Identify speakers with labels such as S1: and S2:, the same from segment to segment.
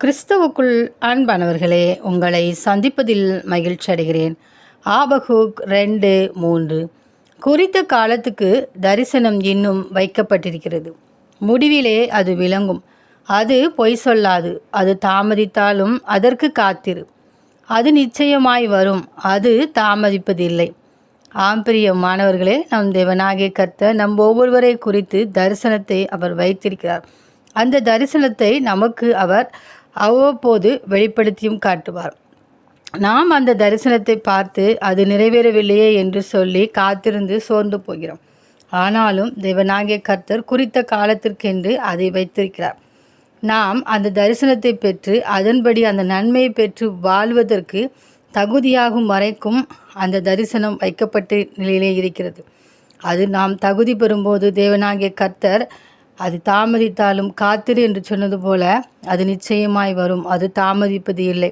S1: கிறிஸ்துவுக்குள் அன்பானவர்களே, உங்களை சந்திப்பதில் மகிழ்ச்சி அடைகிறேன். ஆபகுக் 2:3 குறித்த காலத்துக்கு தரிசனம் இன்னும் வைக்கப்பட்டிருக்கிறது. முடிவிலே அது விளங்கும். அது பொய் சொல்லாது. அது தாமதித்தாலும் அதற்கு காத்திரு. அது நிச்சயமாய் வரும். அது தாமதிப்பதில்லை. பிரியமானவர்களே, நம் தேவனாகிய கர்த்தர் நம் ஒவ்வொருவரை குறித்து தரிசனத்தை அவர் வைத்திருக்கிறார். அந்த தரிசனத்தை நமக்கு அவர் அவ்வப்போது வெளிப்படுத்தியும் காட்டுவார். நாம் அந்த தரிசனத்தை பார்த்து அது நிறைவேறவில்லையே என்று சொல்லி காத்திருந்து சோர்ந்து போகிறோம். ஆனாலும் தேவனாகிய கர்த்தர் குறித்த காலத்திற்கென்று அதை வைத்திருக்கிறார். நாம் அந்த தரிசனத்தை பெற்று அதன்படி அந்த நன்மையை பெற்று வாழ்வதற்கு தகுதியாகும் வரைக்கும் அந்த தரிசனம் வைக்கப்பட்ட நிலையிலே இருக்கிறது. அது நாம் தகுதி பெறும்போது தேவனாகிய கர்த்தர் அது தாமதித்தாலும் காத்திரு என்று சொன்னது போல அது நிச்சயமாய் வரும். அது தாமதிப்பது இல்லை.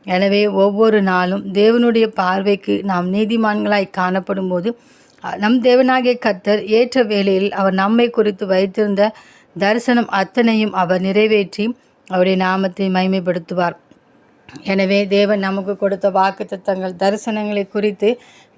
S1: எனவே ஒவ்வொரு நாளும் தேவனுடைய பார்வைக்கு நாம் நீதிமான்களாய் காணப்படும் போது நம் தேவனாகிய கர்த்தர் ஏற்ற வேளையில் அவர் நம்மை குறித்து வைத்திருந்த தரிசனம் அத்தனையும் அவர் நிறைவேற்றி அவருடைய நாமத்தை மகிமைப்படுத்துவார். எனவே தேவன் நமக்கு கொடுத்த வாக்குத்தத்தங்கள் தரிசனங்களை குறித்து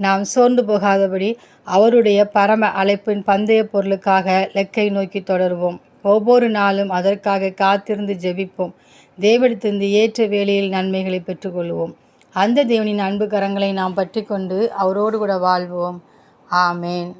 S1: நாம் சோர்ந்து போகாதபடி அவருடைய பரம அழைப்பின் பந்தய பொருளுக்காக லெக்கை நோக்கி தொடருவோம். ஒவ்வொரு நாளும் அதற்காக காத்திருந்து ஜெபிப்போம். தேவனிடத்திலிருந்து ஏற்ற வேளையில் நன்மைகளை பெற்றுக்கொள்வோம். அந்த தேவனின் அன்பு கரங்களை நாம் பற்றி கொண்டு அவரோடு கூட வாழ்வோம். ஆமேன்.